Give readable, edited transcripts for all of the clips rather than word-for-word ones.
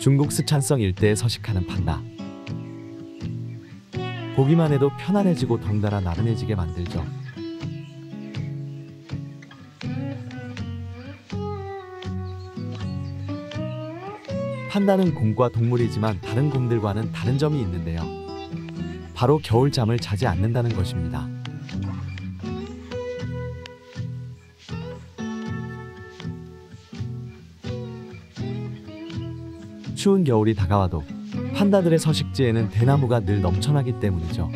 중국 스촨성 일대에 서식하는 판다. 보기만 해도 편안해지고 덩달아 나른해지게 만들죠. 판다는 곰과 동물이지만 다른 곰들과는 다른 점이 있는데요. 바로 겨울잠을 자지 않는다는 것입니다. 추운 겨울이 다가와도 판다들의 서식지에는 대나무가 늘 넘쳐나기 때문이죠.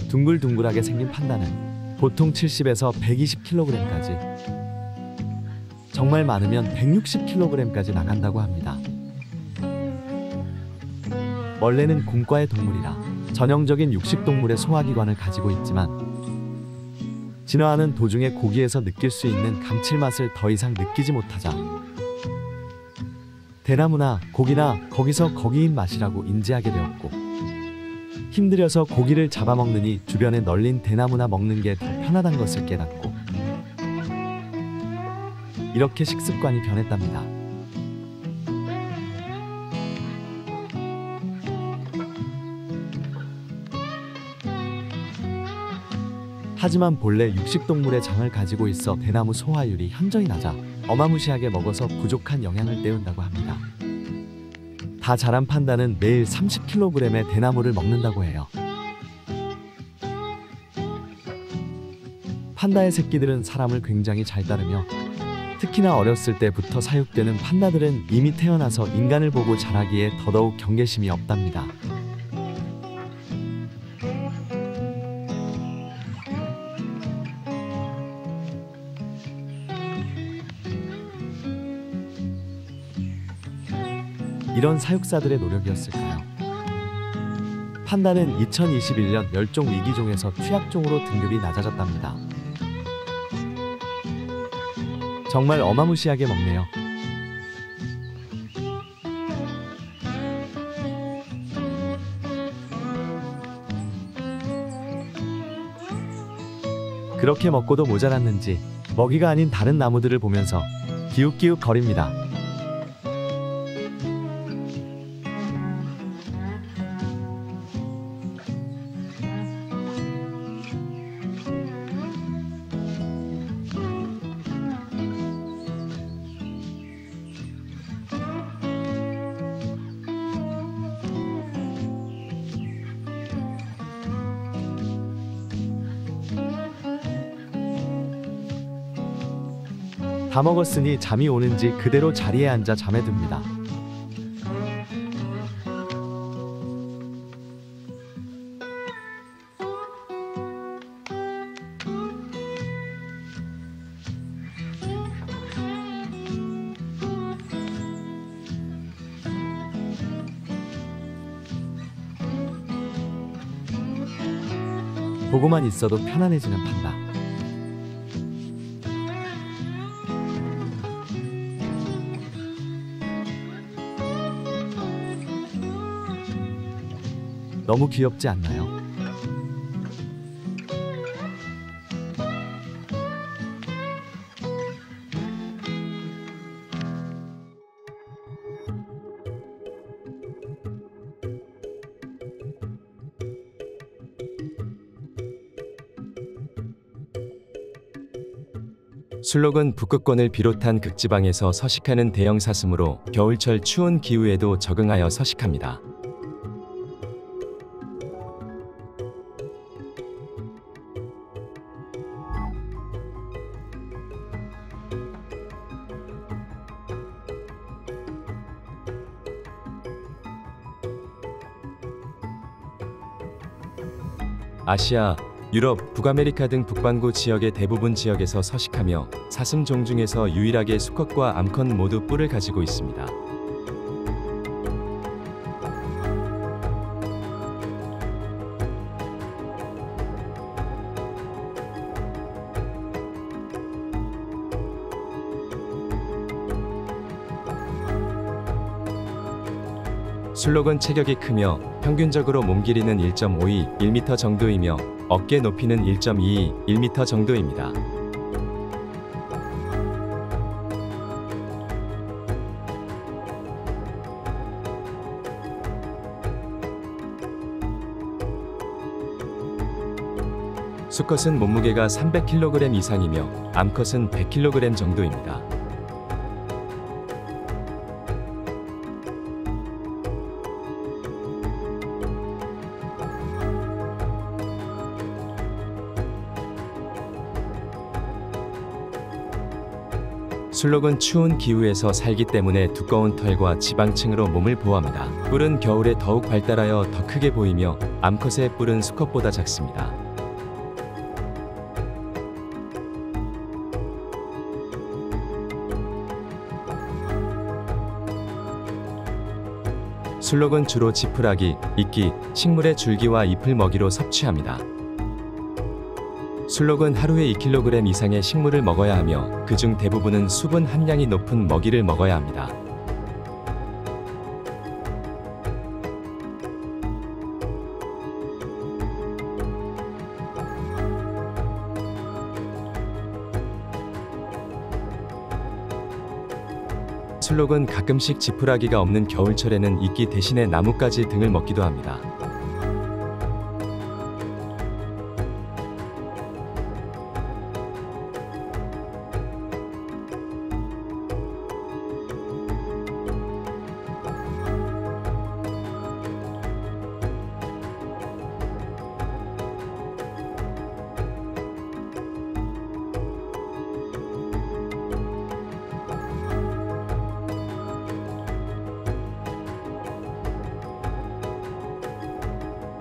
둥글둥글하게 생긴 판다는 보통 70에서 120kg까지, 정말 많으면 160kg까지 나간다고 합니다. 원래는 곰과의 동물이라 전형적인 육식동물의 소화기관을 가지고 있지만 진화하는 도중에 고기에서 느낄 수 있는 감칠맛을 더 이상 느끼지 못하자 대나무나 고기나 거기서 거기인 맛이라고 인지하게 되었고, 힘들여서 고기를 잡아먹느니 주변에 널린 대나무나 먹는 게 더 편하다는 것을 깨닫고 이렇게 식습관이 변했답니다. 하지만 본래 육식동물의 장을 가지고 있어 대나무 소화율이 현저히 낮아 어마무시하게 먹어서 부족한 영양을 때운다고 합니다. 다 자란 판다는 매일 30kg의 대나무를 먹는다고 해요. 판다의 새끼들은 사람을 굉장히 잘 따르며 특히나 어렸을 때부터 사육되는 판다들은 이미 태어나서 인간을 보고 자라기에 더더욱 경계심이 없답니다. 이런 사육사들의 노력이었을까요? 판다는 2021년 멸종 위기종에서 취약종으로 등급이 낮아졌답니다. 정말 어마무시하게 먹네요. 그렇게 먹고도 모자랐는지 먹이가 아닌 다른 나무들을 보면서 기웃기웃 거립니다. 다 먹었으니 잠이 오는지 그대로 자리에 앉아 잠에 듭니다. 보고만 있어도 편안해지는 판다. 너무 귀엽지 않나요? 술록은 북극권을 비롯한 극지방에서 서식하는 대형 사슴으로 겨울철 추운 기후에도 적응하여 서식합니다. 아시아, 유럽, 북아메리카 등 북반구 지역의 대부분 지역에서 서식하며 사슴종 중에서 유일하게 수컷과 암컷 모두 뿔을 가지고 있습니다. 술록은 체격이 크며 평균적으로 몸 길이는 1.52, 1m 정도이며 어깨 높이는 1.22, 1m 정도입니다. 수컷은 몸무게가 300kg 이상이며 암컷은 100kg 정도입니다. 술록은 추운 기후에서 살기 때문에 두꺼운 털과 지방층으로 몸을 보호합니다. 뿔은 겨울에 더욱 발달하여 더 크게 보이며 암컷의 뿔은 수컷보다 작습니다. 술록은 주로 지푸라기, 이끼, 식물의 줄기와 잎을 먹이로 섭취합니다. 술록은 하루에 2kg 이상의 식물을 먹어야 하며 그중 대부분은 수분 함량이 높은 먹이를 먹어야 합니다. 술록은 가끔씩 지푸라기가 없는 겨울철에는 이끼 대신에 나뭇가지 등을 먹기도 합니다.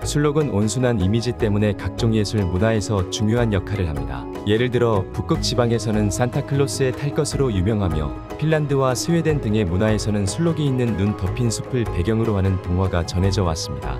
술록은 온순한 이미지 때문에 각종 예술 문화에서 중요한 역할을 합니다. 예를 들어 북극 지방에서는 산타클로스의 탈것으로 유명하며 핀란드와 스웨덴 등의 문화에서는 술록이 있는 눈 덮인 숲을 배경으로 하는 동화가 전해져 왔습니다.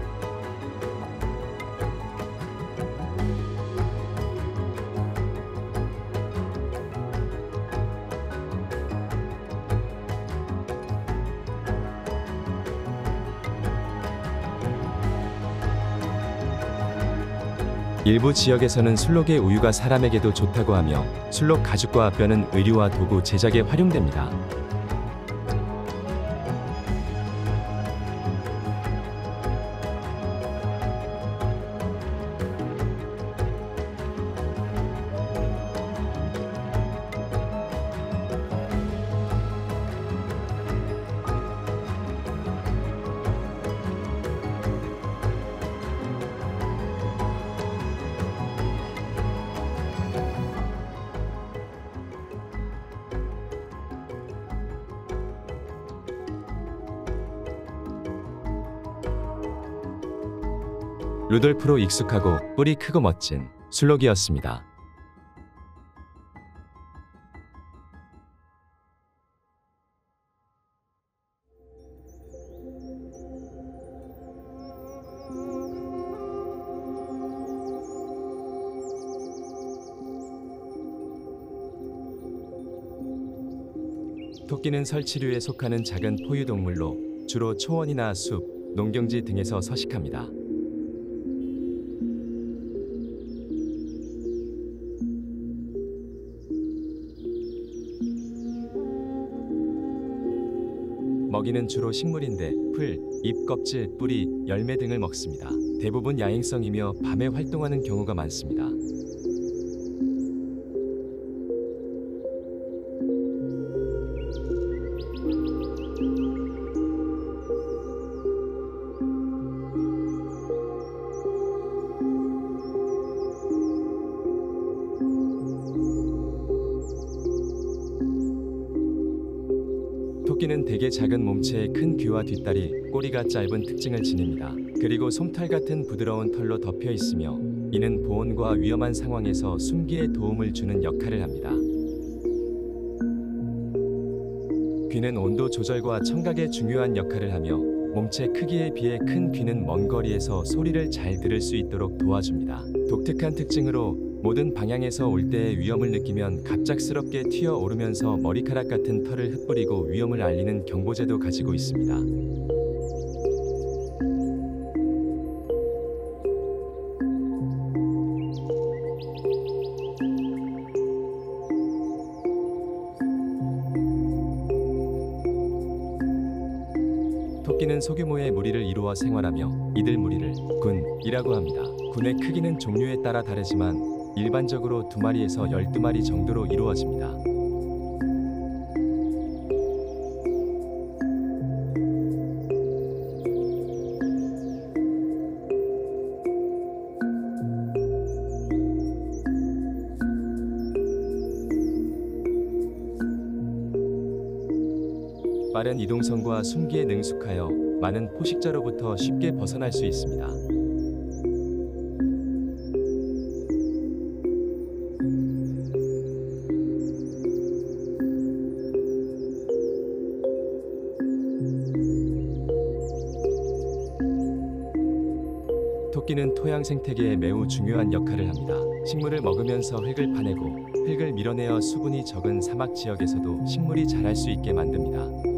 일부 지역에서는 술록의 우유가 사람에게도 좋다고 하며 술록 가죽과 뼈는 의류와 도구 제작에 활용됩니다. 루돌프로 익숙하고 뿔이 크고 멋진 술록이었습니다. 토끼는 설치류에 속하는 작은 포유동물로 주로 초원이나 숲, 농경지 등에서 서식합니다. 먹이는 주로 식물인데 풀, 잎, 껍질, 뿌리, 열매 등을 먹습니다. 대부분 야행성이며 밤에 활동하는 경우가 많습니다. 토끼는 대개 작은 몸체에 큰 귀와 뒷다리, 꼬리가 짧은 특징을 지닙니다. 그리고 솜털 같은 부드러운 털로 덮여 있으며 이는 보온과 위험한 상황에서 숨기에 도움을 주는 역할을 합니다. 귀는 온도 조절과 청각에 중요한 역할을 하며 몸체 크기에 비해 큰 귀는 먼 거리에서 소리를 잘 들을 수 있도록 도와줍니다. 독특한 특징으로 모든 방향에서 올 때의 위험을 느끼면 갑작스럽게 튀어오르면서 머리카락 같은 털을 흩뿌리고 위험을 알리는 경보제도 가지고 있습니다. 토끼는 소규모의 무리를 이루어 생활하며 이들 무리를 군이라고 합니다. 군의 크기는 종류에 따라 다르지만 일반적으로 2마리에서 12마리 정도로 이루어집니다. 빠른 이동성과 숨기에 능숙하여 많은 포식자로부터 쉽게 벗어날 수 있습니다. 토끼는 토양 생태계에 매우 중요한 역할을 합니다. 식물을 먹으면서 흙을 파내고 흙을 밀어내어 수분이 적은 사막 지역에서도 식물이 자랄 수 있게 만듭니다.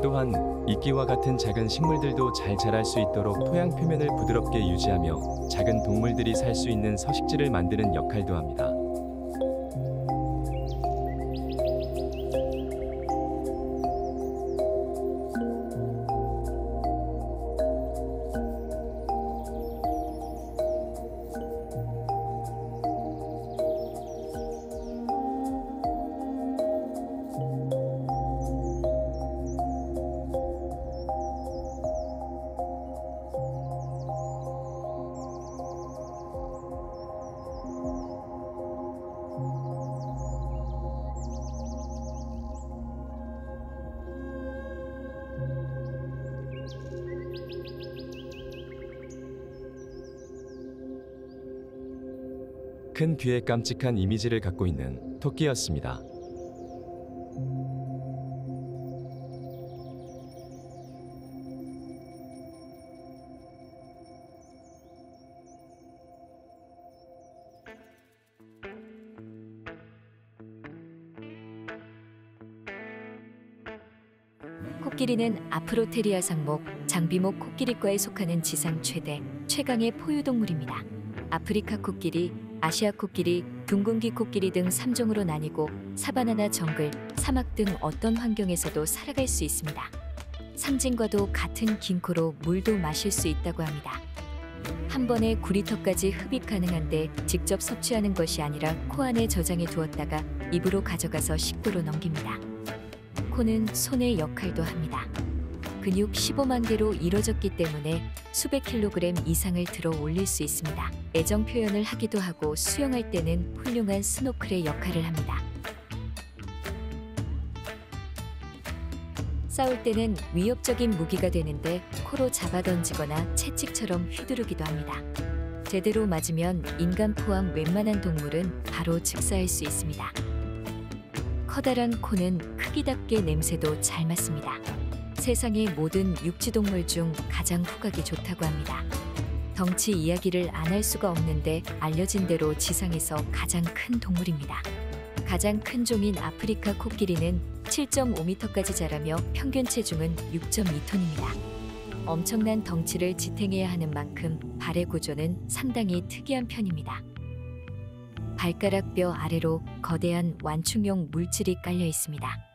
또한 이끼와 같은 작은 식물들도 잘 자랄 수 있도록 토양 표면을 부드럽게 유지하며 작은 동물들이 살 수 있는 서식지를 만드는 역할도 합니다. 큰 귀에 깜찍한 이미지를 갖고 있는 토끼였습니다. 코끼리는 아프로테리아 상목, 장비목 코끼리과에 속하는 지상 최강의 포유동물입니다. 아프리카 코끼리, 아시아 코끼리, 둥근귀 코끼리 등 3종으로 나뉘고 사바나나 정글, 사막 등 어떤 환경에서도 살아갈 수 있습니다. 상징과도 같은 긴 코로 물도 마실 수 있다고 합니다. 한 번에 9리터까지 흡입 가능한데 직접 섭취하는 것이 아니라 코 안에 저장해 두었다가 입으로 가져가서 식도로 넘깁니다. 코는 손의 역할도 합니다. 근육 15만 개로 이루어졌기 때문에 수백 킬로그램 이상을 들어 올릴 수 있습니다. 애정 표현을 하기도 하고 수영할 때는 훌륭한 스노클의 역할을 합니다. 싸울 때는 위협적인 무기가 되는데 코로 잡아던지거나 채찍처럼 휘두르기도 합니다. 제대로 맞으면 인간 포함 웬만한 동물은 바로 즉사할 수 있습니다. 커다란 코는 크기답게 냄새도 잘 맡습니다. 세상의 모든 육지동물 중 가장 후각이 좋다고 합니다. 덩치 이야기를 안 할 수가 없는데 알려진 대로 지상에서 가장 큰 동물입니다. 가장 큰 종인 아프리카 코끼리는 7.5m까지 자라며 평균 체중은 6.2톤입니다. 엄청난 덩치를 지탱해야 하는 만큼 발의 구조는 상당히 특이한 편입니다. 발가락 뼈 아래로 거대한 완충용 물질이 깔려 있습니다.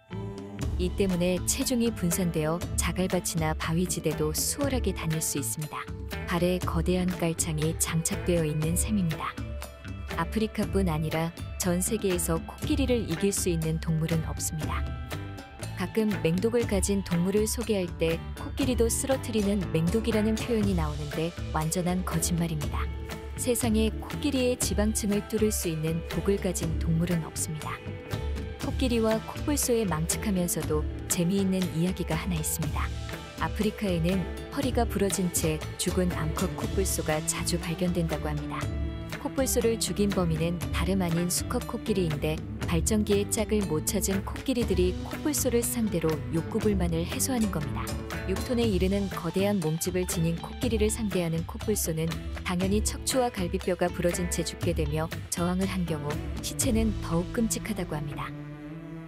이 때문에 체중이 분산되어 자갈밭이나 바위지대도 수월하게 다닐 수 있습니다. 발에 거대한 깔창이 장착되어 있는 셈입니다. 아프리카뿐 아니라 전 세계에서 코끼리를 이길 수 있는 동물은 없습니다. 가끔 맹독을 가진 동물을 소개할 때 코끼리도 쓰러뜨리는 맹독이라는 표현이 나오는데 완전한 거짓말입니다. 세상에 코끼리의 지방층을 뚫을 수 있는 독을 가진 동물은 없습니다. 코끼리와 코뿔소에 망측하면서도 재미있는 이야기가 하나 있습니다. 아프리카에는 허리가 부러진 채 죽은 암컷 코뿔소가 자주 발견된다고 합니다. 코뿔소를 죽인 범인은 다름 아닌 수컷 코끼리인데 발전기의 짝을 못 찾은 코끼리들이 코뿔소를 상대로 욕구불만을 해소하는 겁니다. 6톤에 이르는 거대한 몸집을 지닌 코끼리를 상대하는 코뿔소는 당연히 척추와 갈비뼈가 부러진 채 죽게 되며 저항을 한 경우 시체는 더욱 끔찍하다고 합니다.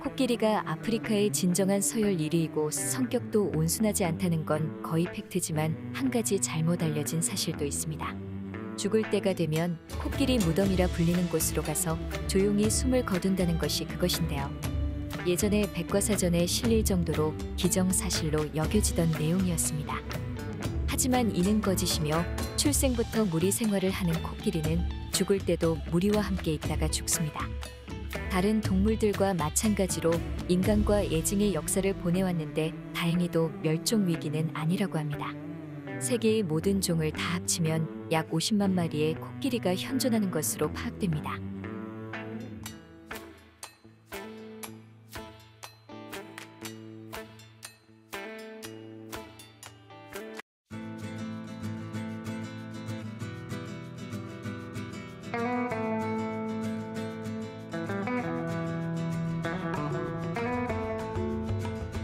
코끼리가 아프리카의 진정한 서열 1위이고 성격도 온순하지 않다는 건 거의 팩트지만 한 가지 잘못 알려진 사실도 있습니다. 죽을 때가 되면 코끼리 무덤이라 불리는 곳으로 가서 조용히 숨을 거둔다는 것이 그것인데요. 예전에 백과사전에 실릴 정도로 기정사실로 여겨지던 내용이었습니다. 하지만 이는 거짓이며 출생부터 무리 생활을 하는 코끼리는 죽을 때도 무리와 함께 있다가 죽습니다. 다른 동물들과 마찬가지로 인간과 애증의 역사를 보내왔는데 다행히도 멸종 위기는 아니라고 합니다. 세계의 모든 종을 다 합치면 약 50만 마리의 코끼리가 현존하는 것으로 파악됩니다.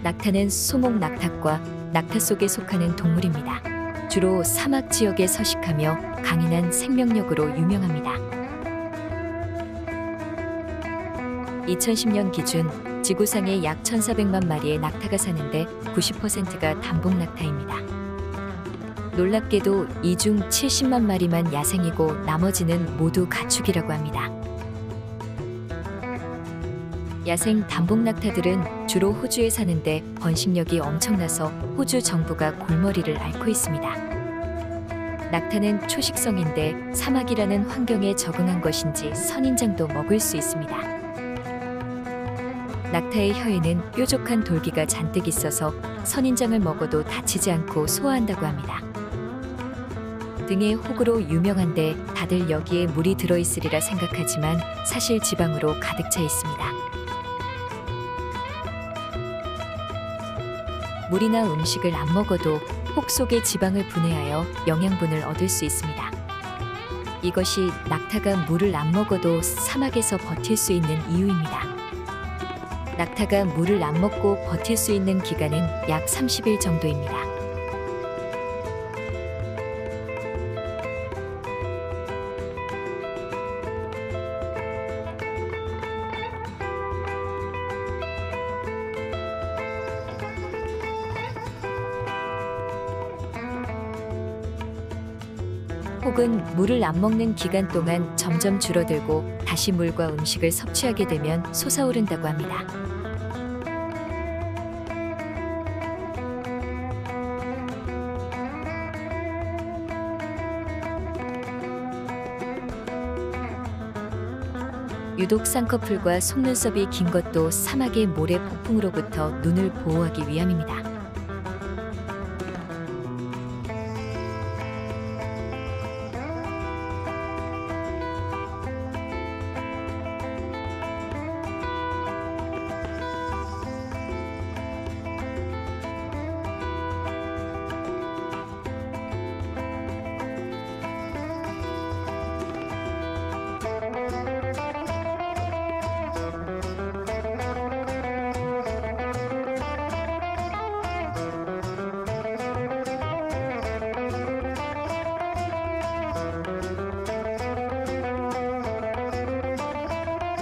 낙타는 소목 낙타과 낙타 속에 속하는 동물입니다. 주로 사막 지역에 서식하며 강인한 생명력으로 유명합니다. 2010년 기준 지구상에 약 1,400만 마리의 낙타가 사는데 90%가 단복 낙타입니다. 놀랍게도 이 중 70만 마리만 야생이고 나머지는 모두 가축이라고 합니다. 야생 단복 낙타들은 주로 호주에 사는데 번식력이 엄청나서 호주 정부가 골머리를 앓고 있습니다. 낙타는 초식성인데 사막이라는 환경에 적응한 것인지 선인장도 먹을 수 있습니다. 낙타의 혀에는 뾰족한 돌기가 잔뜩 있어서 선인장을 먹어도 다치지 않고 소화한다고 합니다. 등의 혹으로 유명한데 다들 여기에 물이 들어있으리라 생각하지만 사실 지방으로 가득 차 있습니다. 물이나 음식을 안 먹어도 혹 속에 지방을 분해하여 영양분을 얻을 수 있습니다. 이것이 낙타가 물을 안 먹어도 사막에서 버틸 수 있는 이유입니다. 낙타가 물을 안 먹고 버틸 수 있는 기간은 약 30일 정도입니다. 혹은 물을 안 먹는 기간 동안 점점 줄어들고 다시 물과 음식을 섭취하게 되면 솟아오른다고 합니다. 유독 쌍꺼풀과 속눈썹이 긴 것도 사막의 모래 폭풍으로부터 눈을 보호하기 위함입니다.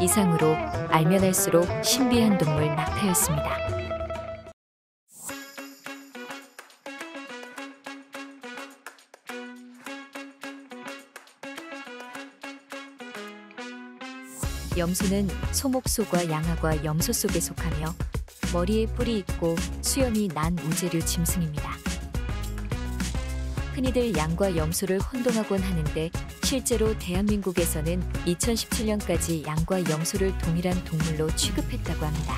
이상으로 알면 알수록 신비한 동물 낙타였습니다. 염소는 소목소과 양아과 염소 속에 속하며 머리에 뿔이 있고 수염이 난 우제류 짐승입니다. 흔히들 양과 염소를 혼동하곤 하는데 실제로 대한민국에서는 2017년까지 양과 염소를 동일한 동물로 취급했다고 합니다.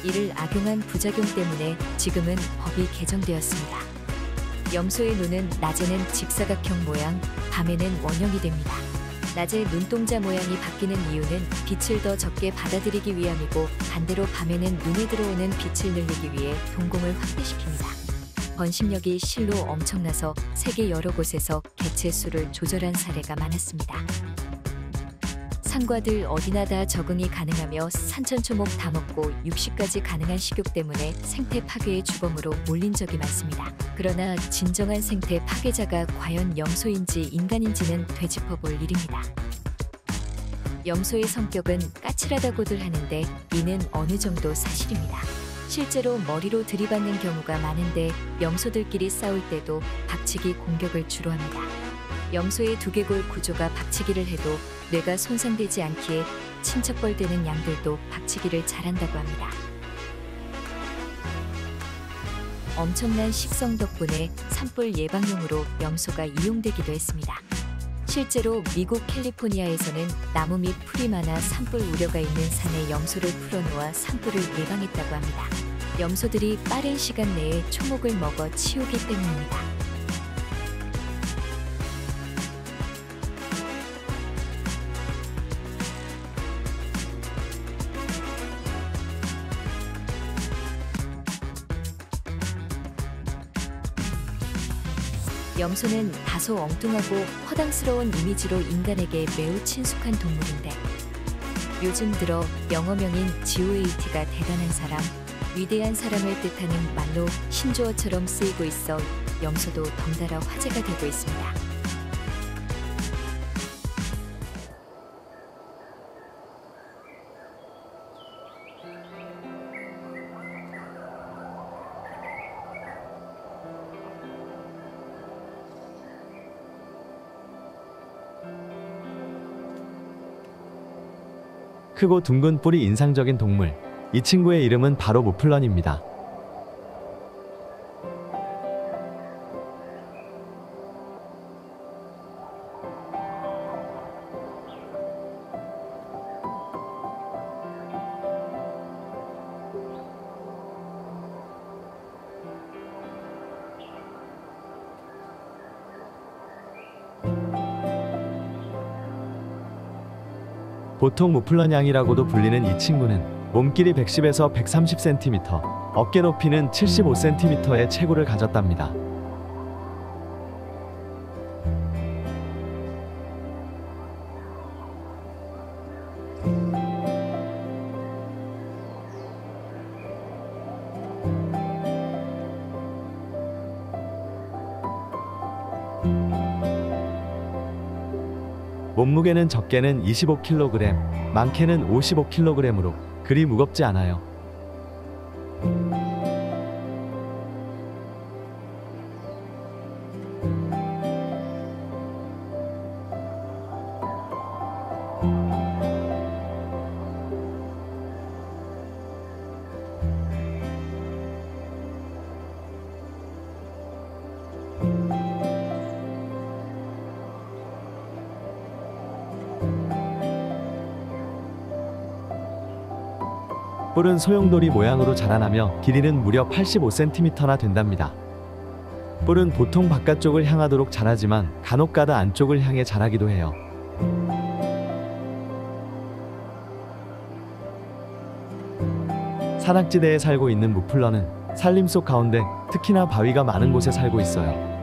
이를 악용한 부작용 때문에 지금은 법이 개정되었습니다. 염소의 눈은 낮에는 직사각형 모양, 밤에는 원형이 됩니다. 낮에 눈동자 모양이 바뀌는 이유는 빛을 더 적게 받아들이기 위함이고 반대로 밤에는 눈에 들어오는 빛을 늘리기 위해 동공을 확대시킵니다. 번식력이 실로 엄청나서 세계 여러 곳에서 개체 수를 조절한 사례가 많았습니다. 상과들 어디나 다 적응이 가능하며 산천초목 다 먹고 육식까지 가능한 식욕 때문에 생태 파괴의 주범으로 몰린 적이 많습니다. 그러나 진정한 생태 파괴자가 과연 염소인지 인간인지는 되짚어볼 일입니다. 염소의 성격은 까칠하다고들 하는데 이는 어느 정도 사실입니다. 실제로 머리로 들이받는 경우가 많은데 염소들끼리 싸울 때도 박치기 공격을 주로 합니다. 염소의 두개골 구조가 박치기를 해도 뇌가 손상되지 않기에 친척벌되는 양들도 박치기를 잘한다고 합니다. 엄청난 식성 덕분에 산불 예방용으로 염소가 이용되기도 했습니다. 실제로 미국 캘리포니아에서는 나무 밑 풀이 많아 산불 우려가 있는 산에 염소를 풀어놓아 산불을 예방했다고 합니다. 염소들이 빠른 시간 내에 초목을 먹어 치우기 때문입니다. 염소는 다소 엉뚱하고 허당스러운 이미지로 인간에게 매우 친숙한 동물인데 요즘 들어 영어명인 GOAT가 대단한 사람, 위대한 사람을 뜻하는 말로 신조어처럼 쓰이고 있어 염소도 덩달아 화제가 되고 있습니다. 크고 둥근 뿔이 인상적인 동물. 이 친구의 이름은 바로 무플런입니다. 보통 무플런 양이라고도 불리는 이 친구는 몸길이 110에서 130cm, 어깨 높이는 75cm의 체구를 가졌답니다. 몸무게는 적게는 25kg, 많게는 55kg으로 그리 무겁지 않아요. 뿔은 소용돌이 모양으로 자라나며 길이는 무려 85cm나 된답니다. 뿔은 보통 바깥쪽을 향하도록 자라지만 간혹가다 안쪽을 향해 자라기도 해요. 산악지대에 살고 있는 무플런은 산림 속 가운데 특히나 바위가 많은 곳에 살고 있어요.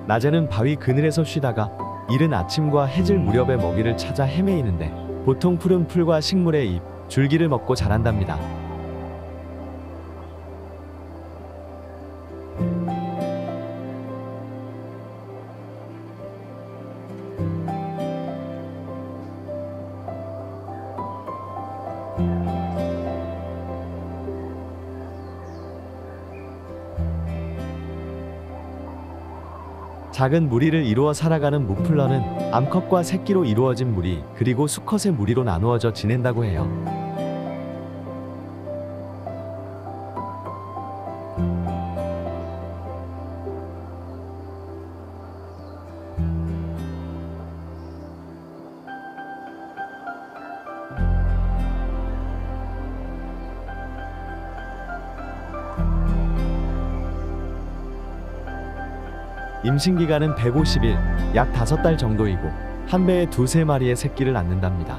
낮에는 바위 그늘에서 쉬다가 이른 아침과 해질 무렵에 먹이를 찾아 헤매이는데 보통 푸른 풀과 식물의 잎, 줄기를 먹고 자란답니다. 작은 무리를 이루어 살아가는 무플런은 암컷과 새끼로 이루어진 무리 그리고 수컷의 무리로 나누어져 지낸다고 해요. 임신 기간은 150일, 약 5달 정도이고 한 배에 2~3마리의 새끼를 낳는답니다.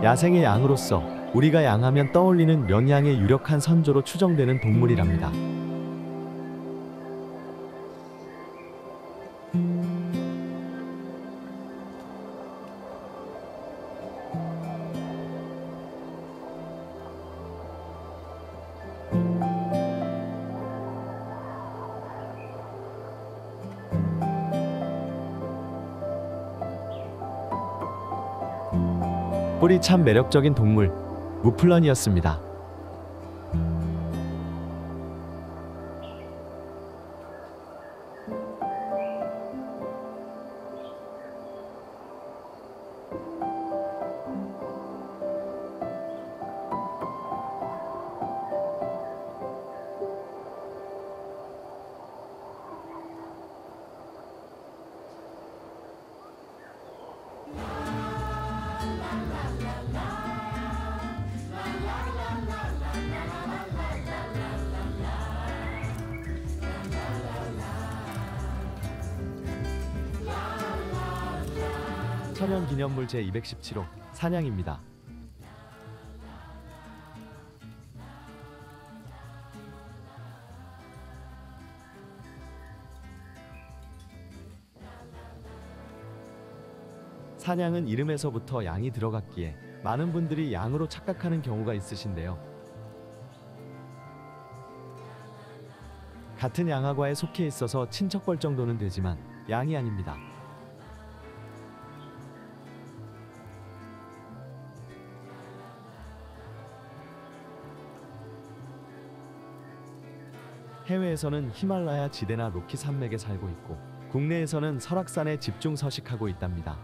야생의 양으로서 우리가 양하면 떠올리는 면양의 유력한 선조로 추정되는 동물이랍니다. 뿔이 참 매력적인 동물, 무플런이었습니다. 천연기념물 제217호 사냥입니다. 사냥은 이름에서부터 양이 들어갔기에 많은 분들이 양으로 착각하는 경우가 있으신데요. 같은 양화과에 속해 있어서 친척벌 정도는 되지만 양이 아닙니다. 해외에서는 히말라야 지대나 로키 산맥에 살고 있고 국내에서는 설악산에 집중 서식하고 있답니다.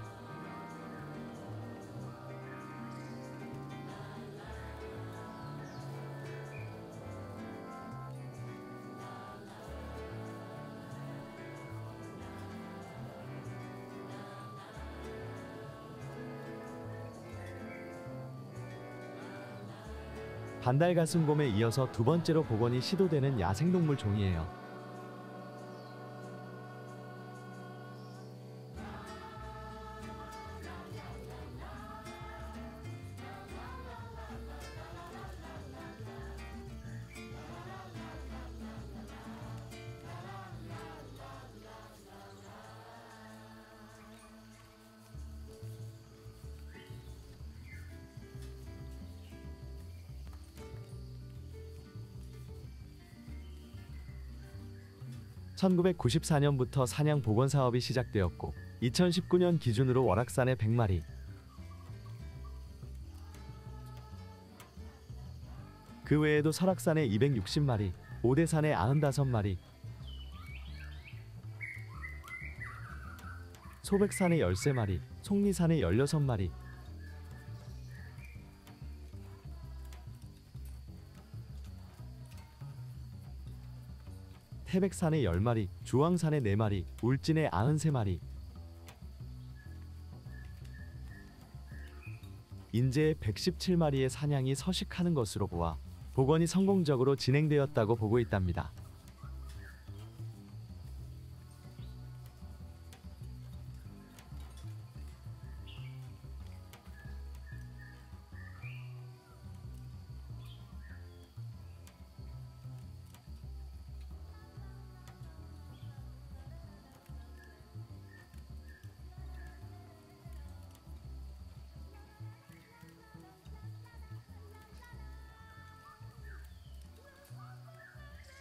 반달가슴곰에 이어서 두 번째로 복원이 시도되는 야생동물 종이에요. (1994년부터) 사냥 복원 사업이 시작되었고 2019년 기준으로 월악산에 100마리, 그 외에도 설악산에 260마리, 오대산에 95마리, 소백산에 13마리, 속리산에 16마리, 태백산에 10마리, 주황산에 4마리, 울진에 93마리, 인제에 117마리의 사냥이 서식하는 것으로 보아 복원이 성공적으로 진행되었다고 보고 있답니다.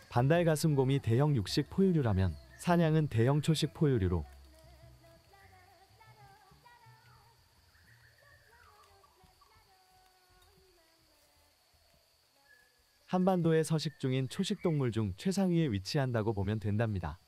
반달가슴곰이 대형 육식 포유류라면 사냥은 대형 초식 포유류로 한반도에 서식 중인 초식 동물 중 최상위에 위치한다고 보면 된답니다.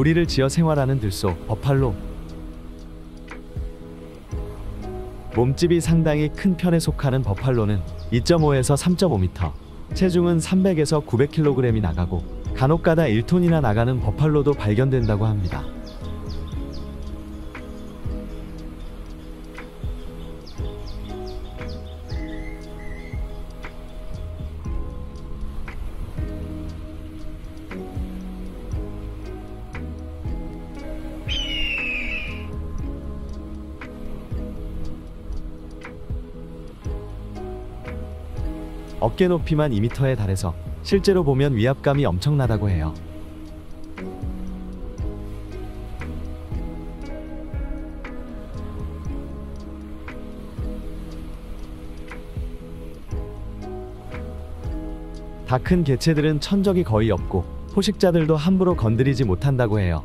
무리를 지어 생활하는 들소, 버팔로. 몸집이 상당히 큰 편에 속하는 버팔로는 2.5에서 3.5m, 체중은 300에서 900kg이 나가고 간혹가다 1톤이나 나가는 버팔로도 발견된다고 합니다. 어깨 높이만 2m에 달해서 실제로 보면 위압감이 엄청나다고 해요. 다 큰 개체들은 천적이 거의 없고 포식자들도 함부로 건드리지 못한다고 해요.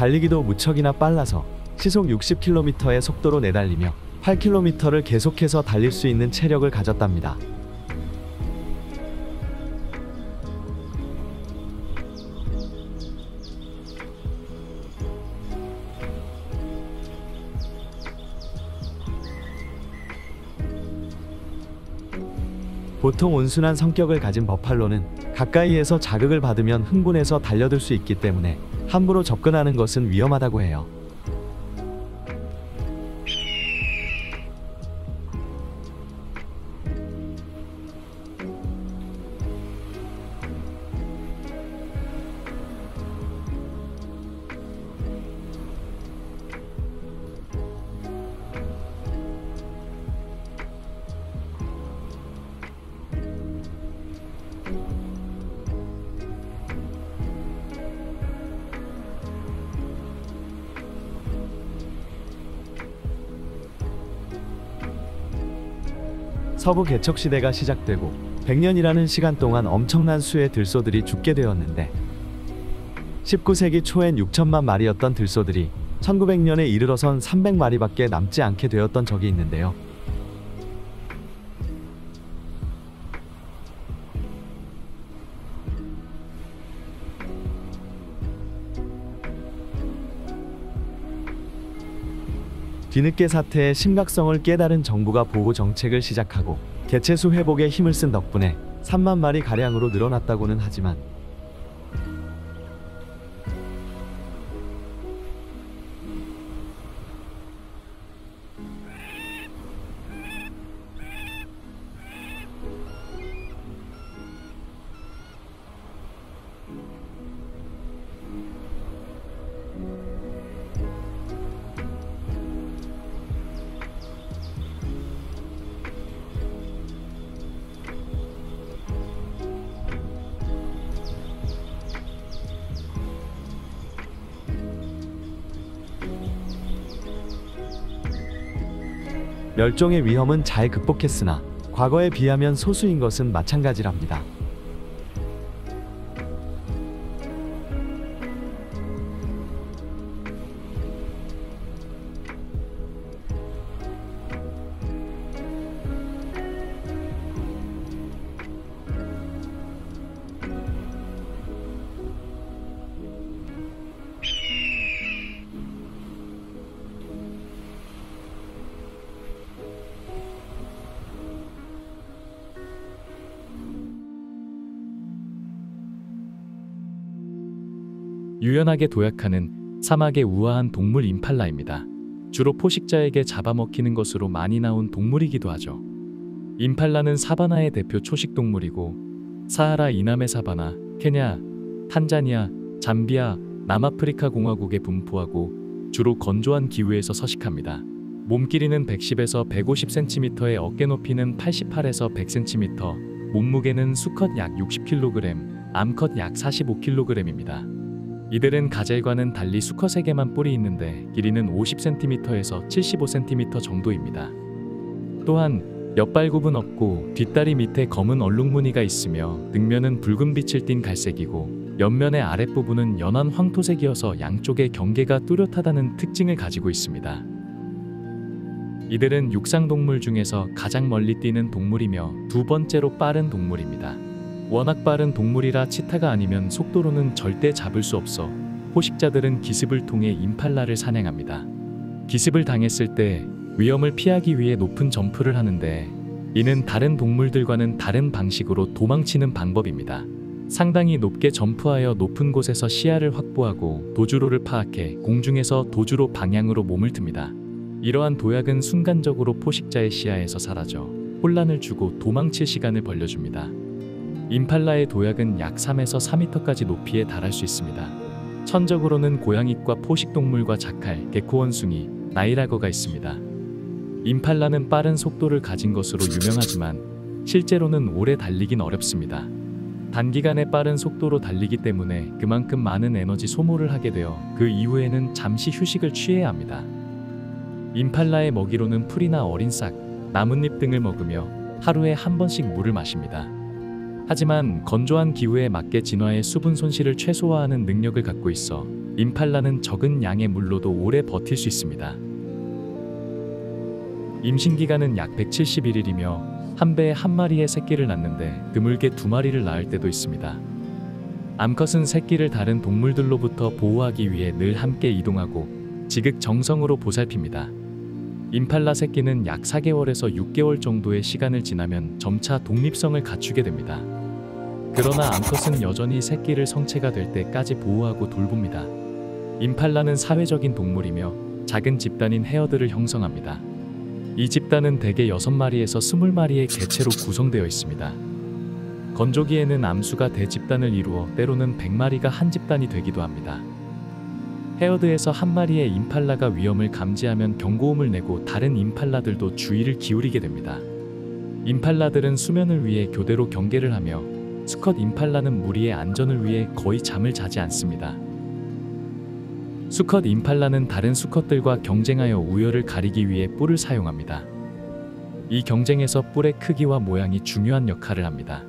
달리기도 무척이나 빨라서 시속 60km의 속도로 내달리며 8km를 계속해서 달릴 수 있는 체력을 가졌답니다. 보통 온순한 성격을 가진 버팔로는 가까이에서 자극을 받으면 흥분해서 달려들 수 있기 때문에 함부로 접근하는 것은 위험하다고 해요. 서부 개척시대가 시작되고 100년이라는 시간 동안 엄청난 수의 들소들이 죽게 되었는데 19세기 초엔 6천만 마리였던 들소들이 1900년에 이르러선 300마리밖에 남지 않게 되었던 적이 있는데요. 뒤늦게 사태의 심각성을 깨달은 정부가 보호 정책을 시작하고 개체수 회복에 힘을 쓴 덕분에 3만 마리 가량으로 늘어났다고는 하지만 멸종의 위험은 잘 극복했으나 과거에 비하면 소수인 것은 마찬가지랍니다. 유연하게 도약하는 사막의 우아한 동물 임팔라입니다. 주로 포식자에게 잡아먹히는 것으로 많이 나온 동물이기도 하죠. 임팔라는 사바나의 대표 초식 동물이고 사하라 이남의 사바나, 케냐, 탄자니아, 잠비아, 남아프리카 공화국에 분포하고 주로 건조한 기후에서 서식합니다. 몸 길이는 110에서 150cm에 어깨 높이는 88에서 100cm, 몸무게는 수컷 약 60kg, 암컷 약 45kg입니다. 이들은 가젤과는 달리 수컷에게만 뿔이 있는데 길이는 50cm에서 75cm 정도입니다. 또한 옆발굽은 없고 뒷다리 밑에 검은 얼룩무늬가 있으며 등면은 붉은 빛을 띤 갈색이고 옆면의 아랫부분은 연한 황토색이어서 양쪽의 경계가 뚜렷하다는 특징을 가지고 있습니다. 이들은 육상동물 중에서 가장 멀리 뛰는 동물이며 두 번째로 빠른 동물입니다. 워낙 빠른 동물이라 치타가 아니면 속도로는 절대 잡을 수 없어 포식자들은 기습을 통해 임팔라를 사냥합니다. 기습을 당했을 때 위험을 피하기 위해 높은 점프를 하는데 이는 다른 동물들과는 다른 방식으로 도망치는 방법입니다. 상당히 높게 점프하여 높은 곳에서 시야를 확보하고 도주로를 파악해 공중에서 도주로 방향으로 몸을 틉니다. 이러한 도약은 순간적으로 포식자의 시야에서 사라져 혼란을 주고 도망칠 시간을 벌려줍니다. 임팔라의 도약은 약 3에서 4m까지 높이에 달할 수 있습니다. 천적으로는 고양잇과 포식동물과 자칼, 개코원숭이, 나이라거가 있습니다. 임팔라는 빠른 속도를 가진 것으로 유명하지만 실제로는 오래 달리긴 어렵습니다. 단기간에 빠른 속도로 달리기 때문에 그만큼 많은 에너지 소모를 하게 되어 그 이후에는 잠시 휴식을 취해야 합니다. 임팔라의 먹이로는 풀이나 어린 싹, 나뭇잎 등을 먹으며 하루에 한 번씩 물을 마십니다. 하지만 건조한 기후에 맞게 진화해 수분 손실을 최소화하는 능력을 갖고 있어 임팔라는 적은 양의 물로도 오래 버틸 수 있습니다. 임신기간은 약 171일이며 한 배에 한 마리의 새끼를 낳는데 드물게 두 마리를 낳을 때도 있습니다. 암컷은 새끼를 다른 동물들로부터 보호하기 위해 늘 함께 이동하고 지극정성으로 보살핍니다. 임팔라 새끼는 약 4개월에서 6개월 정도의 시간을 지나면 점차 독립성을 갖추게 됩니다. 그러나 암컷은 여전히 새끼를 성체가 될 때까지 보호하고 돌봅니다. 임팔라는 사회적인 동물이며 작은 집단인 헤어드를 형성합니다. 이 집단은 대개 6마리에서 20마리의 개체로 구성되어 있습니다. 건조기에는 암수가 대집단을 이루어 때로는 100마리가 한 집단이 되기도 합니다. 헤어드에서 한 마리의 임팔라가 위험을 감지하면 경고음을 내고 다른 임팔라들도 주의를 기울이게 됩니다. 임팔라들은 수면을 위해 교대로 경계를 하며 수컷 임팔라는 무리의 안전을 위해 거의 잠을 자지 않습니다. 수컷 임팔라는 다른 수컷들과 경쟁하여 우열을 가리기 위해 뿔을 사용합니다. 이 경쟁에서 뿔의 크기와 모양이 중요한 역할을 합니다.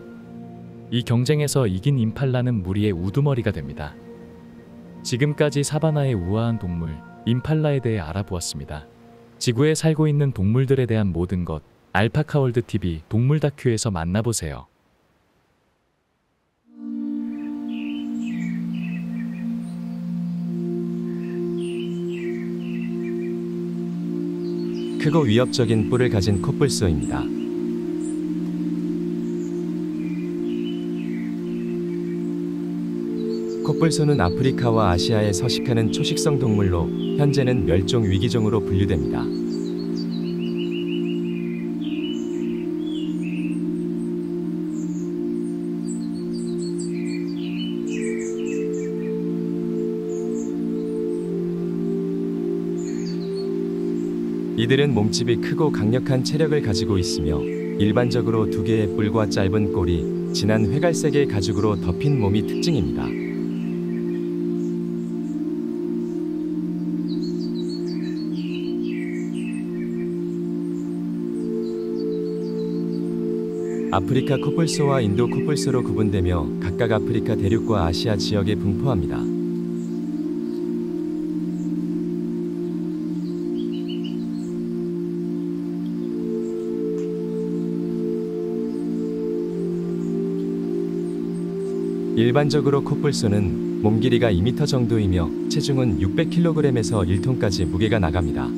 이 경쟁에서 이긴 임팔라는 무리의 우두머리가 됩니다. 지금까지 사바나의 우아한 동물, 임팔라에 대해 알아보았습니다. 지구에 살고 있는 동물들에 대한 모든 것, 알파카월드 TV 동물 다큐에서 만나보세요. 크고 위협적인 뿔을 가진 코뿔소입니다. 코뿔소는 아프리카와 아시아에 서식하는 초식성 동물로 현재는 멸종 위기종으로 분류됩니다. 이들은 몸집이 크고 강력한 체력을 가지고 있으며 일반적으로 두 개의 뿔과 짧은 꼬리, 진한 회갈색의 가죽으로 덮인 몸이 특징입니다. 아프리카 코뿔소와 인도 코뿔소로 구분되며 각각 아프리카 대륙과 아시아 지역에 분포합니다. 일반적으로 코뿔소는 몸 길이가 2m 정도이며 체중은 600kg에서 1톤까지 무게가 나갑니다.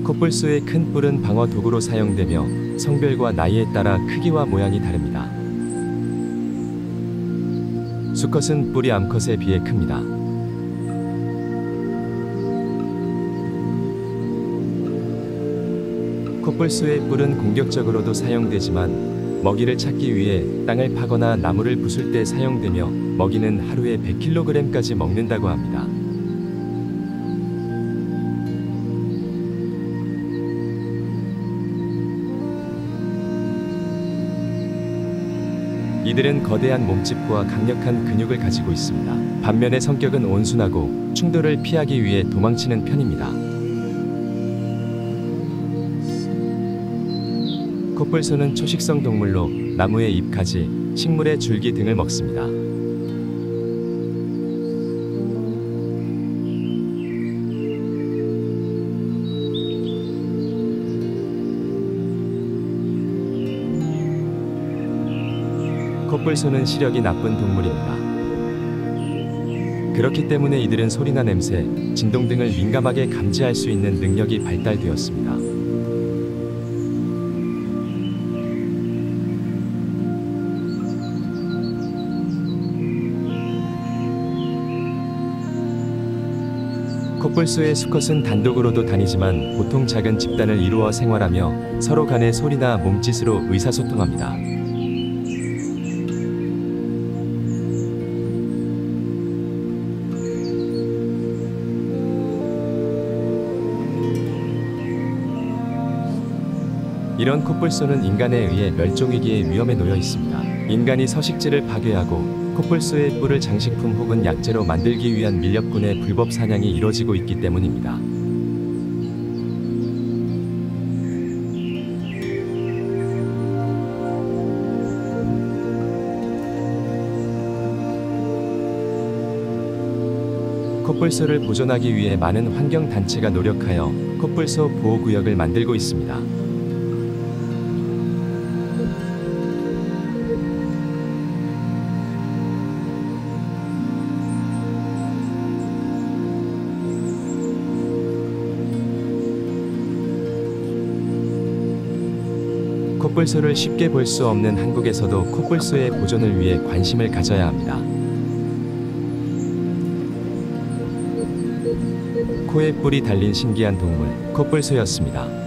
코뿔소의 큰 뿔은 방어 도구로 사용되며 성별과 나이에 따라 크기와 모양이 다릅니다. 수컷은 뿔이 암컷에 비해 큽니다. 코뿔소의 뿔은 공격적으로도 사용되지만 먹이를 찾기 위해 땅을 파거나 나무를 부술 때 사용되며 먹이는 하루에 100kg까지 먹는다고 합니다. 이들은 거대한 몸집과 강력한 근육을 가지고 있습니다. 반면에 성격은 온순하고 충돌을 피하기 위해 도망치는 편입니다. 코뿔소는 초식성 동물로 나무의 잎, 가지, 식물의 줄기 등을 먹습니다. 코뿔소는 시력이 나쁜 동물입니다. 그렇기 때문에 이들은 소리나 냄새, 진동 등을 민감하게 감지할 수 있는 능력이 발달되었습니다. 코뿔소의 수컷은 단독으로도 다니지만 보통 작은 집단을 이루어 생활하며 서로 간의 소리나 몸짓으로 의사소통합니다. 이런 코뿔소는 인간에 의해 멸종위기의 위험에 놓여 있습니다. 인간이 서식지를 파괴하고 코뿔소의 뿔을 장식품 혹은 약재로 만들기 위한 밀렵꾼의 불법 사냥이 이뤄지고 있기 때문입니다. 코뿔소를 보존하기 위해 많은 환경단체가 노력하여 코뿔소 보호구역을 만들고 있습니다. 코뿔소를 쉽게 볼 수 없는 한국에서도 코뿔소의 보존을 위해 관심을 가져야 합니다. 코에 뿔이 달린 신기한 동물, 코뿔소였습니다.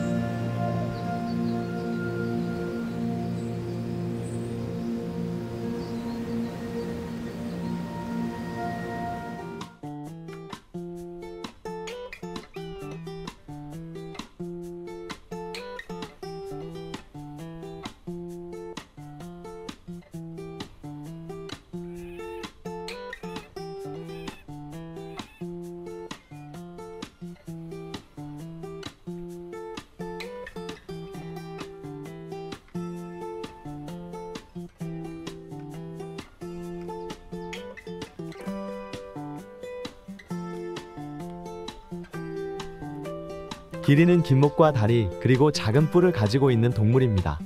기린은 긴 목과 다리 그리고 작은 뿔을 가지고 있는 동물입니다.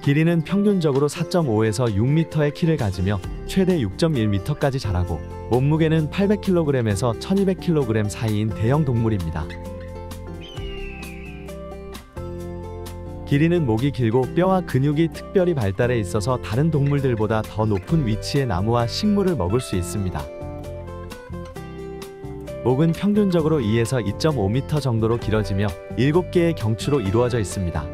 기린은 평균적으로 4.5에서 6m의 키를 가지며 최대 6.1m까지 자라고 몸무게는 800kg에서 1200kg 사이인 대형 동물입니다. 기린은 목이 길고 뼈와 근육이 특별히 발달해 있어서 다른 동물들보다 더 높은 위치의 나무와 식물을 먹을 수 있습니다. 목은 평균적으로 2에서 2.5m 정도로 길어지며 7개의 경추로 이루어져 있습니다.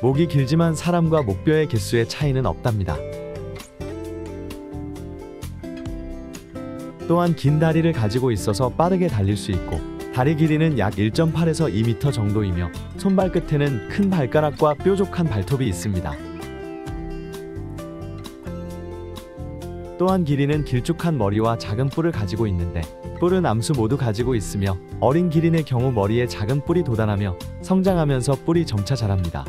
목이 길지만 사람과 목뼈의 개수의 차이는 없답니다. 또한 긴 다리를 가지고 있어서 빠르게 달릴 수 있고 다리 길이는 약 1.8에서 2m 정도이며 손발 끝에는 큰 발가락과 뾰족한 발톱이 있습니다. 또한 기린은 길쭉한 머리와 작은 뿔을 가지고 있는데 뿔은 암수 모두 가지고 있으며 어린 기린의 경우 머리에 작은 뿔이 돋아나며 성장하면서 뿔이 점차 자랍니다.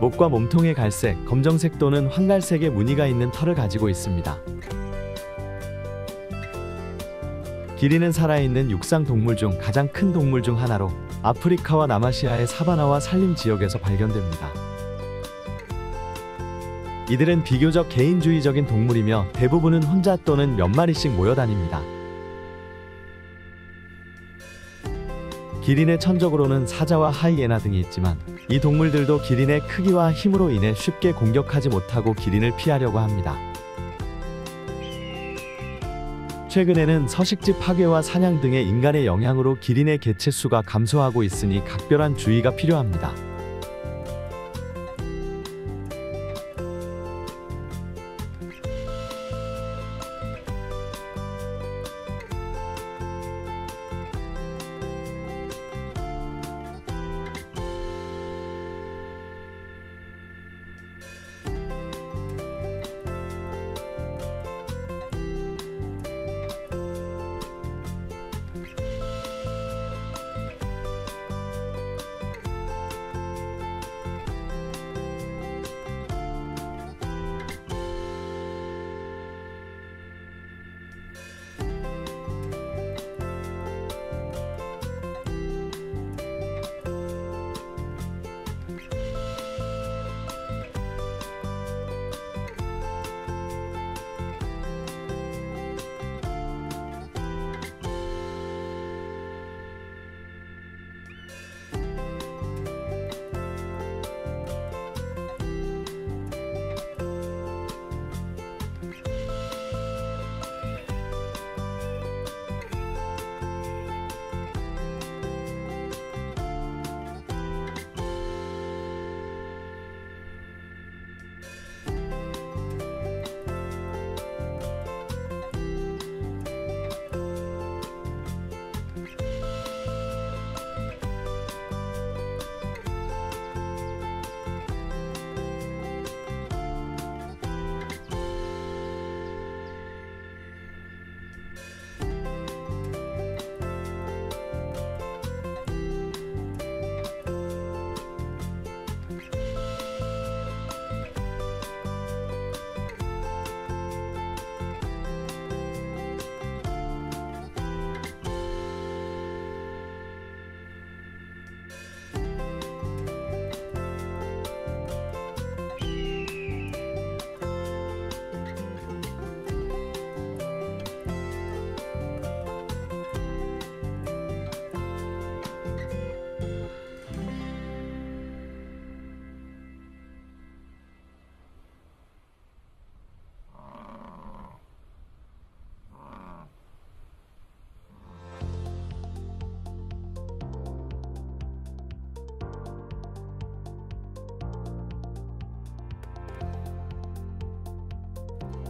목과 몸통에 갈색, 검정색 또는 황갈색의 무늬가 있는 털을 가지고 있습니다. 기린은 살아있는 육상 동물 중 가장 큰 동물 중 하나로 아프리카와 남아시아의 사바나와 산림 지역에서 발견됩니다. 이들은 비교적 개인주의적인 동물이며 대부분은 혼자 또는 몇 마리씩 모여 다닙니다. 기린의 천적으로는 사자와 하이에나 등이 있지만 이 동물들도 기린의 크기와 힘으로 인해 쉽게 공격하지 못하고 기린을 피하려고 합니다. 최근에는 서식지 파괴와 사냥 등의 인간의 영향으로 기린의 개체 수가 감소하고 있으니 각별한 주의가 필요합니다.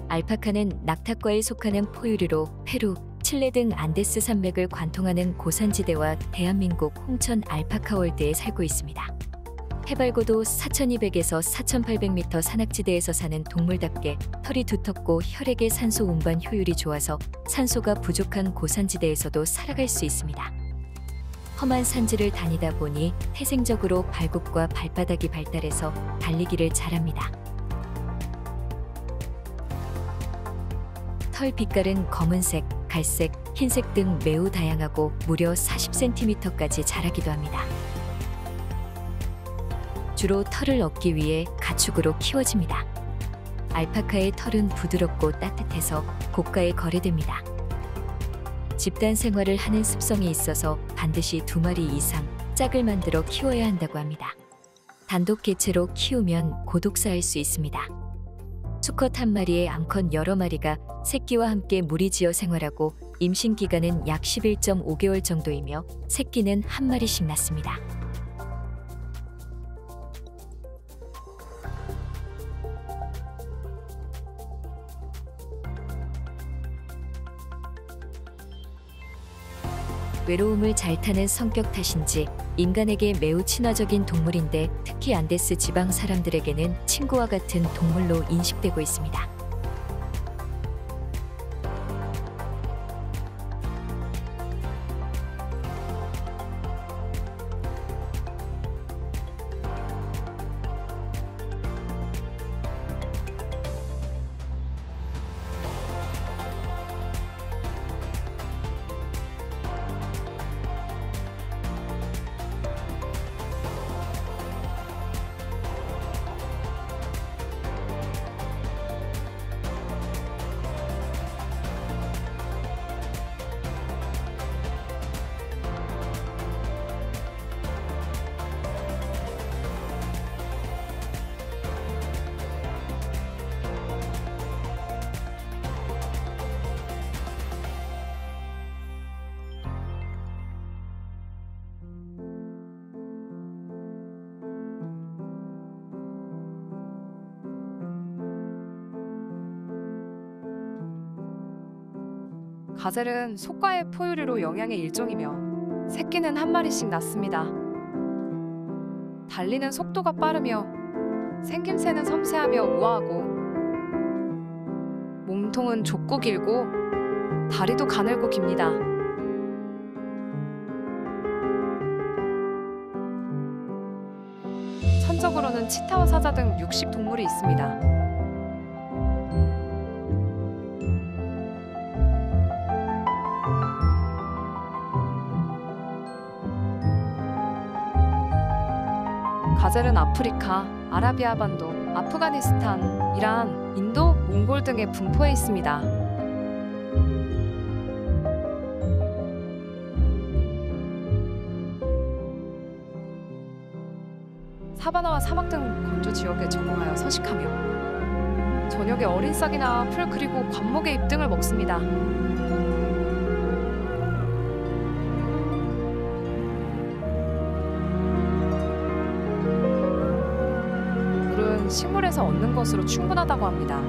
알파카는 낙타과에 속하는 포유류로 페루, 칠레 등 안데스 산맥을 관통하는 고산지대와 대한민국 홍천 알파카 월드에 살고 있습니다. 해발고도 4,200에서 4,800m 산악지대에서 사는 동물답게 털이 두텁고 혈액의 산소 운반 효율이 좋아서 산소가 부족한 고산지대에서도 살아갈 수 있습니다. 험한 산지를 다니다 보니 태생적으로 발굽과 발바닥이 발달해서 달리기를 잘합니다. 털 빛깔은 검은색, 갈색, 흰색 등 매우 다양하고 무려 40cm까지 자라기도 합니다. 주로 털을 얻기 위해 가축으로 키워집니다. 알파카의 털은 부드럽고 따뜻해서 고가에 거래됩니다. 집단 생활을 하는 습성이 있어서 반드시 2마리 이상 짝을 만들어 키워야 한다고 합니다. 단독 개체로 키우면 고독 쌓일 수 있습니다. 수컷 한 마리에 암컷 여러 마리가 새끼와 함께 무리지어 생활하고 임신 기간은 약 11.5개월 정도이며 새끼는 한 마리씩 낳습니다. 외로움을 잘 타는 성격 탓인지 인간에게 매우 친화적인 동물인데 특히 안데스 지방 사람들에게는 친구와 같은 동물로 인식되고 있습니다. 가젤은 속과의 포유류로 영양의 일종이며 새끼는 한 마리씩 낳습니다. 달리는 속도가 빠르며 생김새는 섬세하며 우아하고 몸통은 좁고 길고 다리도 가늘고 깁니다. 천적으로는 치타와 사자 등 육식 동물이 있습니다. 가젤은 아프리카, 아라비아 반도, 아프가니스탄, 이란, 인도, 몽골 등에 분포해 있습니다. 사바나와 사막 등 건조 지역에 적응하여 서식하며 저녁에 어린 싹이나 풀 그리고 관목의 잎 등을 먹습니다. 식물에서 얻는 것으로 충분하다고 합니다.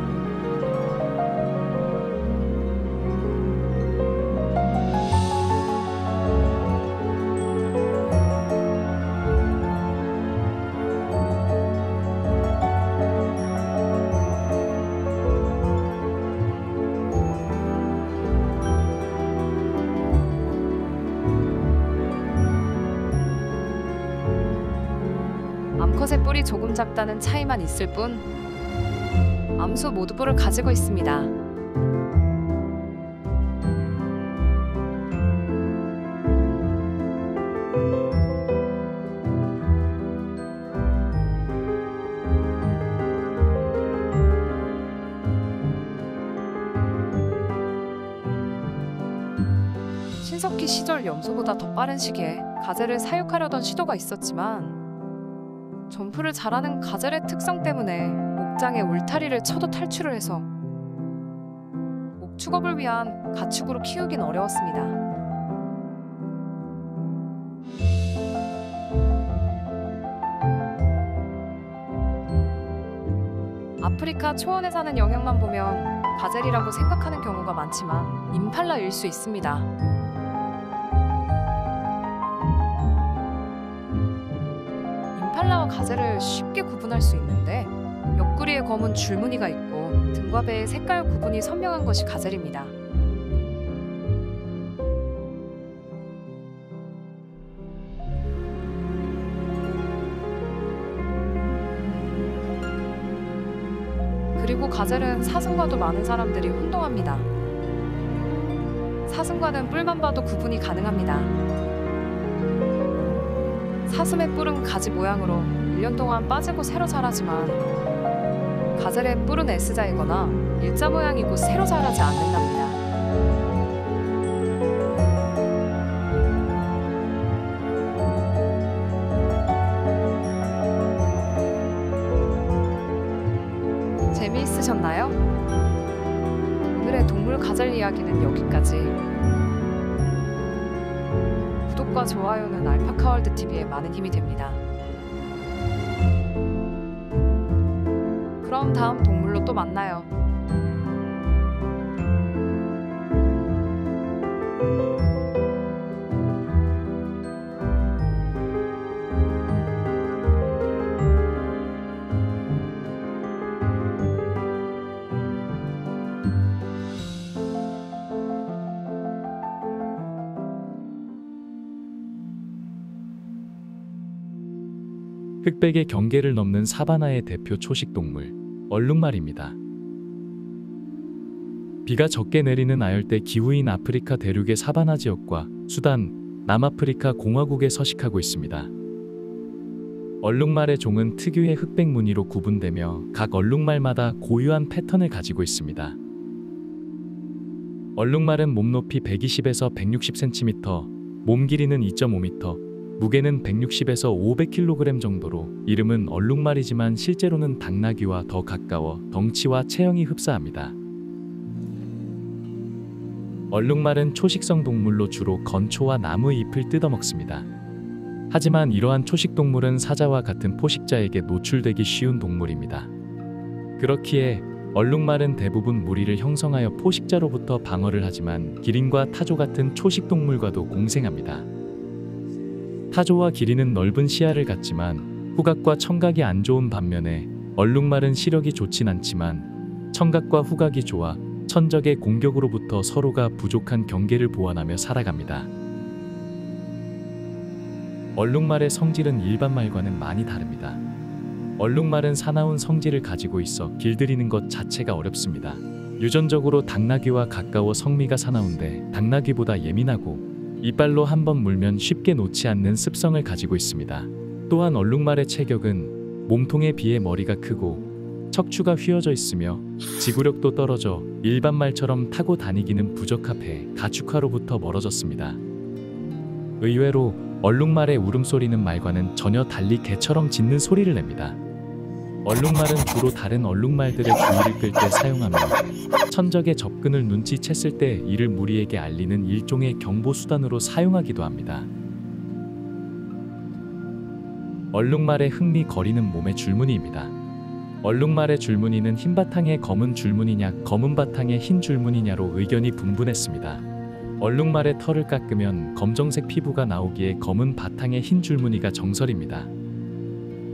암컷의 뿔이 조금 작다는 차이만 있을 뿐 암수 모두 뿔을 가지고 있습니다. 신석기 시절 염소보다 더 빠른 시기에 가젤을 사육하려던 시도가 있었지만 점프를 잘하는 가젤의 특성 때문에 목장에 울타리를 쳐도 탈출을 해서 목축업을 위한 가축으로 키우긴 어려웠습니다. 아프리카 초원에 사는 영향만 보면 가젤이라고 생각하는 경우가 많지만 임팔라일 수 있습니다. 임팔라와 가젤을 쉽게 구분할 수 있는데 옆구리에 검은 줄무늬가 있고 등과 배의 색깔 구분이 선명한 것이 가젤입니다. 그리고 가젤은 사슴과도 많은 사람들이 혼동합니다. 사슴과는 뿔만 봐도 구분이 가능합니다. 사슴의 뿔은 가지 모양으로 1년 동안 빠지고 새로 자라지만 가젤의 뿔은 S자이거나 일자 모양이고 새로 자라지 않는답니다. 재미있으셨나요? 오늘의 동물 가젤 이야기는 여기까지. 구독과 좋아요는 알파카월드 TV에 많은 힘이 됩니다. 그럼 다음 동물로 또 만나요. 흑백의 경계를 넘는 사바나의 대표 초식동물 얼룩말입니다. 비가 적게 내리는 아열대 기후인 아프리카 대륙의 사바나 지역과 수단, 남아프리카 공화국에 서식하고 있습니다. 얼룩말의 종은 특유의 흑백 무늬로 구분되며 각 얼룩말마다 고유한 패턴을 가지고 있습니다. 얼룩말은 몸 높이 120에서 160cm, 몸 길이는 2.5m, 무게는 160에서 500kg 정도로 이름은 얼룩말이지만 실제로는 당나귀와 더 가까워 덩치와 체형이 흡사합니다. 얼룩말은 초식성 동물로 주로 건초와 나무의 잎을 뜯어먹습니다. 하지만 이러한 초식동물은 사자와 같은 포식자에게 노출되기 쉬운 동물입니다. 그렇기에 얼룩말은 대부분 무리를 형성하여 포식자로부터 방어를 하지만 기린과 타조 같은 초식동물과도 공생합니다. 타조와 기린은 넓은 시야를 갖지만 후각과 청각이 안 좋은 반면에 얼룩말은 시력이 좋진 않지만 청각과 후각이 좋아 천적의 공격으로부터 서로가 부족한 경계를 보완하며 살아갑니다. 얼룩말의 성질은 일반 말과는 많이 다릅니다. 얼룩말은 사나운 성질을 가지고 있어 길들이는 것 자체가 어렵습니다. 유전적으로 당나귀와 가까워 성미가 사나운데 당나귀보다 예민하고 이빨로 한번 물면 쉽게 놓지 않는 습성을 가지고 있습니다. 또한 얼룩말의 체격은 몸통에 비해 머리가 크고 척추가 휘어져 있으며 지구력도 떨어져 일반 말처럼 타고 다니기는 부적합해 가축화로부터 멀어졌습니다. 의외로 얼룩말의 울음소리는 말과는 전혀 달리 개처럼 짖는 소리를 냅니다. 얼룩말은 주로 다른 얼룩말들의 주의를 끌 때 사용하며 천적의 접근을 눈치챘을 때 이를 무리에게 알리는 일종의 경보 수단으로 사용하기도 합니다. 얼룩말의 흥미거리는 몸의 줄무늬입니다. 얼룩말의 줄무늬는 흰 바탕에 검은 줄무늬냐 검은 바탕에 흰 줄무늬냐로 의견이 분분했습니다. 얼룩말의 털을 깎으면 검정색 피부가 나오기에 검은 바탕에 흰 줄무늬가 정설입니다.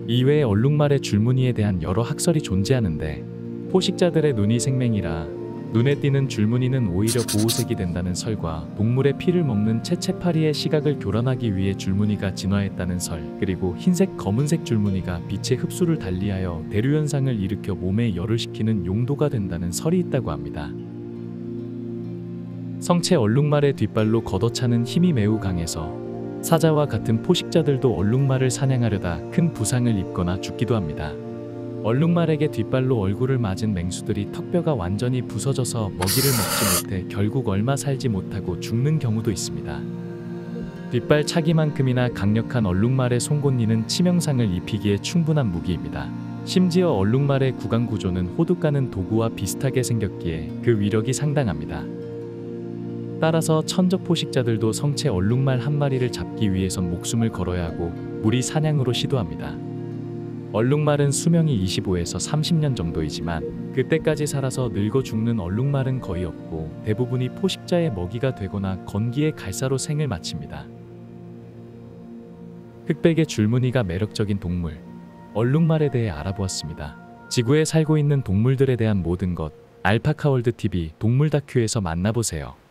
이외에 얼룩말의 줄무늬에 대한 여러 학설이 존재하는데 포식자들의 눈이 생맹이라 눈에 띄는 줄무늬는 오히려 보호색이 된다는 설과 동물의 피를 먹는 채채파리의 시각을 교란하기 위해 줄무늬가 진화했다는 설, 그리고 흰색, 검은색 줄무늬가 빛의 흡수를 달리하여 대류현상을 일으켜 몸에 열을 식히는 용도가 된다는 설이 있다고 합니다. 성체 얼룩말의 뒷발로 걷어차는 힘이 매우 강해서 사자와 같은 포식자들도 얼룩말을 사냥하려다 큰 부상을 입거나 죽기도 합니다. 얼룩말에게 뒷발로 얼굴을 맞은 맹수들이 턱뼈가 완전히 부서져서 먹이를 먹지 못해 결국 얼마 살지 못하고 죽는 경우도 있습니다. 뒷발 차기만큼이나 강력한 얼룩말의 송곳니는 치명상을 입히기에 충분한 무기입니다. 심지어 얼룩말의 구강 구조는 호두 까는 도구와 비슷하게 생겼기에 그 위력이 상당합니다. 따라서 천적 포식자들도 성체 얼룩말 한 마리를 잡기 위해선 목숨을 걸어야 하고 무리 사냥으로 시도합니다. 얼룩말은 수명이 25에서 30년 정도이지만 그때까지 살아서 늙어 죽는 얼룩말은 거의 없고 대부분이 포식자의 먹이가 되거나 건기의 갈사로 생을 마칩니다. 흑백의 줄무늬가 매력적인 동물, 얼룩말에 대해 알아보았습니다. 지구에 살고 있는 동물들에 대한 모든 것, 알파카월드 TV 동물 다큐에서 만나보세요.